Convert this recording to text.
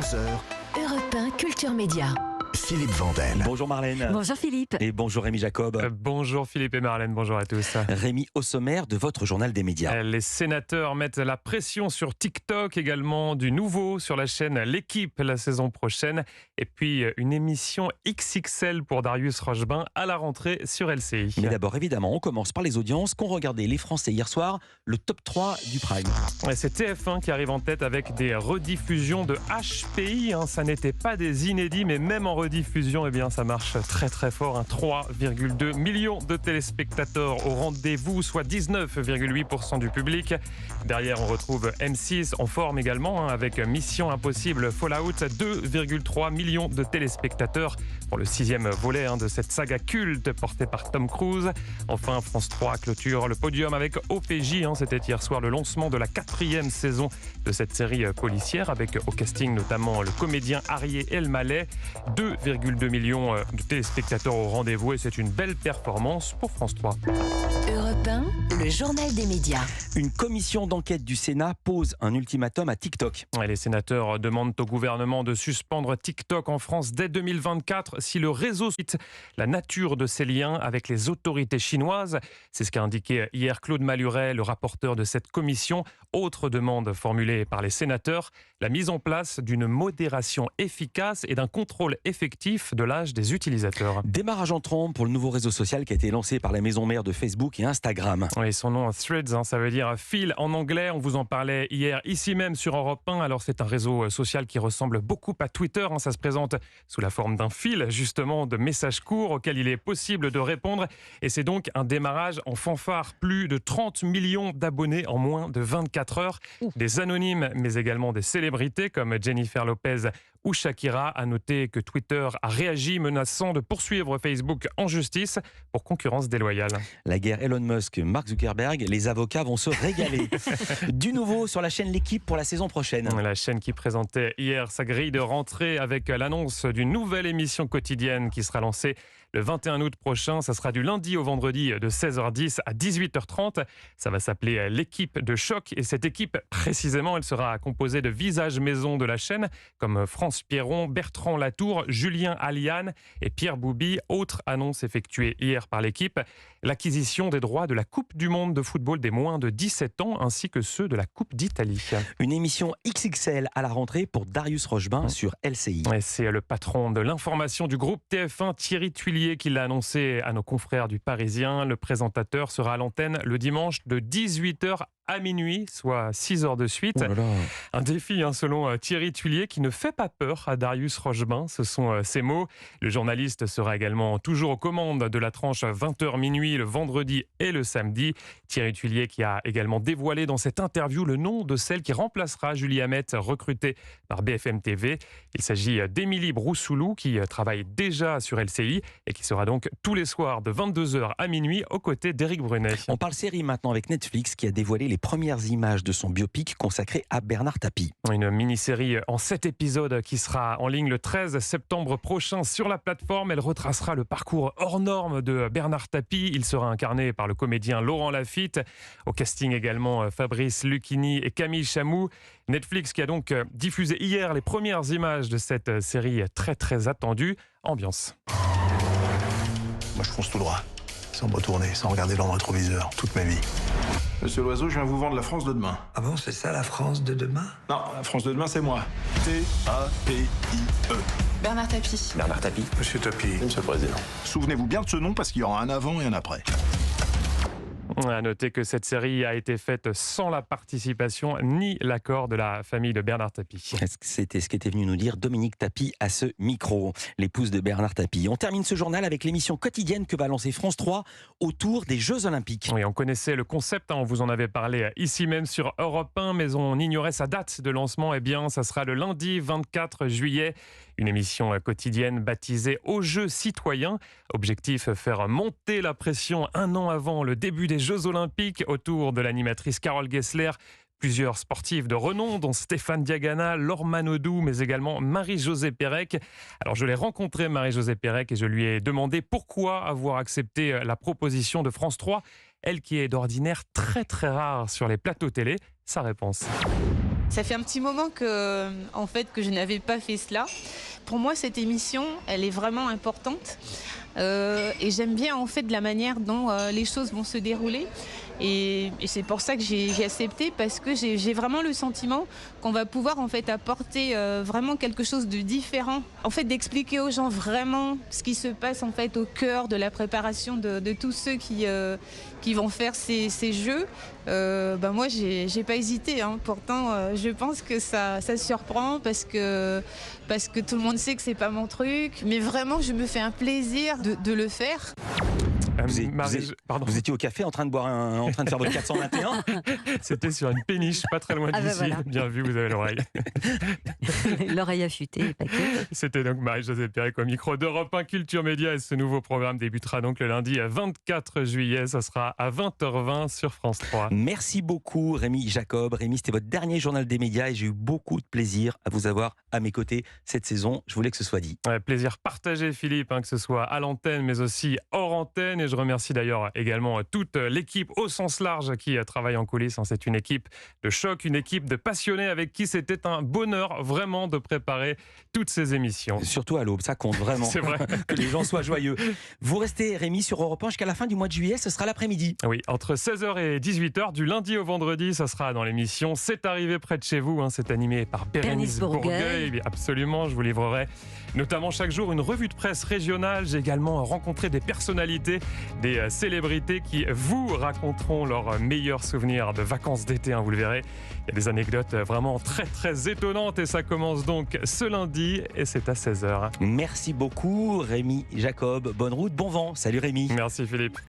11h, Europe 1 Culture Média. Philippe Vandel. Bonjour Marlène. Bonjour Philippe. Et bonjour Rémi Jacob. Bonjour Philippe et Marlène, bonjour à tous. Rémi, au sommaire de votre journal des médias. Les sénateurs mettent la pression sur TikTok, également du nouveau sur la chaîne L'équipe la saison prochaine. Et puis une émission XXL pour Darius Rochebin à la rentrée sur LCI. Mais d'abord, évidemment, on commence par les audiences qu'ont regardé les Français hier soir, le top 3 du Prime. Et c'est TF1 qui arrive en tête avec des rediffusions de HPI. Ça n'était pas des inédits, mais même en rediffusion, eh bien, ça marche très très fort. 3,2 millions de téléspectateurs au rendez-vous, soit 19,8% du public. Derrière, on retrouve M6 en forme également, avec Mission Impossible Fallout, 2,3 millions de téléspectateurs pour le 6e volet de cette saga culte portée par Tom Cruise. Enfin, France 3 clôture le podium avec OPJ. C'était hier soir le lancement de la 4e saison de cette série policière, avec au casting notamment le comédien Arié Elmaleh. 2,2 millions de téléspectateurs au rendez-vous et c'est une belle performance pour France 3. Europe 1, le journal des médias. Une commission d'enquête du Sénat pose un ultimatum à TikTok. Les sénateurs demandent au gouvernement de suspendre TikTok en France dès 2024 si le réseau cite la nature de ses liens avec les autorités chinoises. C'est ce qu'a indiqué hier Claude Maluret, le rapporteur de cette commission. Autre demande formulée par les sénateurs, la mise en place d'une modération efficace et d'un contrôle effectif de l'âge des utilisateurs. Démarrage en trompe pour le nouveau réseau social qui a été lancé par la maison mère de Facebook et Instagram. Oui, son nom Threads, ça veut dire fil en anglais. On vous en parlait hier ici même sur Europe 1. Alors c'est un réseau social qui ressemble beaucoup à Twitter. Ça se présente sous la forme d'un fil, justement, de messages courts auxquels il est possible de répondre. Et c'est donc un démarrage en fanfare. Plus de 30 millions d'abonnés en moins de 24 heures. Des anonymes, mais également des célébrités comme Jennifer Lopez ou Shakira. A noter que Twitter a réagi menaçant de poursuivre Facebook en justice pour concurrence déloyale. La guerre Elon Musk, Mark Zuckerberg, les avocats vont se régaler. Du nouveau sur la chaîne L'équipe pour la saison prochaine. La chaîne qui présentait hier sa grille de rentrée avec l'annonce d'une nouvelle émission quotidienne qui sera lancée le 21 août prochain. Ça sera du lundi au vendredi de 16h10 à 18h30. Ça va s'appeler l'équipe de choc. Et cette équipe, précisément, elle sera composée de visages maison de la chaîne comme France Pierron, Bertrand Latour, Julien Aliane et Pierre Boubi. Autre annonce effectuée hier par l'équipe, l'acquisition des droits de la Coupe du Monde de football des moins de 17 ans ainsi que ceux de la Coupe d'Italie. Une émission XXL à la rentrée pour Darius Rochebin sur LCI. Et c'est le patron de l'information du groupe TF1, Thierry Tuillier, qui l'a annoncé à nos confrères du Parisien. Le présentateur sera à l'antenne le dimanche de 18h à minuit, soit 6 heures de suite. Oh là là. Un défi, selon Thierry Tuillier, qui ne fait pas peur à Darius Rochebin. Ce sont ses mots. Le journaliste sera également toujours aux commandes de la tranche 20h minuit le vendredi et le samedi. Thierry Tuillier qui a également dévoilé dans cette interview le nom de celle qui remplacera Julie Hamet, recrutée par BFM TV. Il s'agit d'Émilie Broussoulou, qui travaille déjà sur LCI et qui sera donc tous les soirs de 22h à minuit aux côtés d'Éric Brunet. On parle série maintenant avec Netflix qui a dévoilé les premières images de son biopic consacré à Bernard Tapie. Une mini-série en 7 épisodes qui sera en ligne le 13 septembre prochain sur la plateforme. Elle retracera le parcours hors norme de Bernard Tapie. Il sera incarné par le comédien Laurent Lafitte. Au casting également Fabrice Lucchini et Camille Chamou. Netflix qui a donc diffusé hier les premières images de cette série très très attendue. Ambiance. Moi je fonce tout droit, sans me retourner, sans regarder dans le rétroviseur, toute ma vie. Monsieur Loiseau, je viens vous vendre la France de demain. Ah bon, c'est ça la France de demain? Non, la France de demain, c'est moi. T-A-P-I-E. Bernard Tapie. Bernard Tapie. Monsieur Tapie. Monsieur le Président. Souvenez-vous bien de ce nom parce qu'il y aura un avant et un après. À noter que cette série a été faite sans la participation ni l'accord de la famille de Bernard Tapie. C'était ce qu'était venu nous dire Dominique Tapie à ce micro, l'épouse de Bernard Tapie. On termine ce journal avec l'émission quotidienne que va lancer France 3 autour des Jeux Olympiques. Oui, on connaissait le concept, on vous en avait parlé ici même sur Europe 1, mais on ignorait sa date de lancement. Eh bien, ça sera le lundi 24 juillet. Une émission quotidienne baptisée Aux Jeux citoyens. Objectif, faire monter la pression un an avant le début des Jeux Olympiques autour de l'animatrice Carole Gessler. Plusieurs sportifs de renom, dont Stéphane Diagana, Laure Manodou, mais également Marie-Josée Pérec. Alors je l'ai rencontrée, Marie-Josée Pérec, et je lui ai demandé pourquoi avoir accepté la proposition de France 3, elle qui est d'ordinaire très très rare sur les plateaux télé. Sa réponse. Ça fait un petit moment que je n'avais pas fait cela. Pour moi, cette émission, elle est vraiment importante. Et j'aime bien en fait la manière dont les choses vont se dérouler. Et c'est pour ça que j'ai accepté, parce que j'ai vraiment le sentiment qu'on va pouvoir en fait apporter vraiment quelque chose de différent. En fait, d'expliquer aux gens vraiment ce qui se passe en fait au cœur de la préparation de tous ceux qui vont faire ces jeux. Moi, j'ai pas hésité. Pourtant, je pense que ça surprend parce que tout le monde sait que c'est pas mon truc. Mais vraiment, je me fais un plaisir de le faire. Vous étiez au café en train de faire votre 421. C'était sur une péniche, pas très loin d'ici. Voilà. Bien vu, vous avez l'oreille. L'oreille affûtée, pas que. C'était donc Marie-Josée Pérec au micro d'Europe 1 Culture Média, et ce nouveau programme débutera donc le lundi 24 juillet. Ça sera à 20h20 sur France 3. Merci beaucoup Rémi Jacob. Rémi, c'était votre dernier journal des médias et j'ai eu beaucoup de plaisir à vous avoir à mes côtés cette saison. Je voulais que ce soit dit. Ouais, plaisir partagé, Philippe, que ce soit à l'antenne mais aussi hors antenne. Et je remercie d'ailleurs également toute l'équipe au sens large qui travaille en coulisses. C'est une équipe de choc, une équipe de passionnés avec qui c'était un bonheur vraiment de préparer toutes ces émissions. Surtout à l'aube, ça compte vraiment. C'est vrai. Que les gens soient joyeux. Vous restez, Rémi, sur Europe 1 jusqu'à la fin du mois de juillet, ce sera l'après-midi. Oui, entre 16h et 18h, du lundi au vendredi, ça sera dans l'émission C'est arrivé près de chez vous. C'est animé par Bérénice Bourgueil. Absolument, je vous livrerai notamment chaque jour une revue de presse régionale. J'ai également rencontré des personnalités, des célébrités qui vous raconteront leurs meilleurs souvenirs de vacances d'été, vous le verrez. Il y a des anecdotes vraiment très très étonnantes et ça commence donc ce lundi et c'est à 16h. Merci beaucoup Rémi Jacob. Bonne route, bon vent. Salut Rémi. Merci Philippe.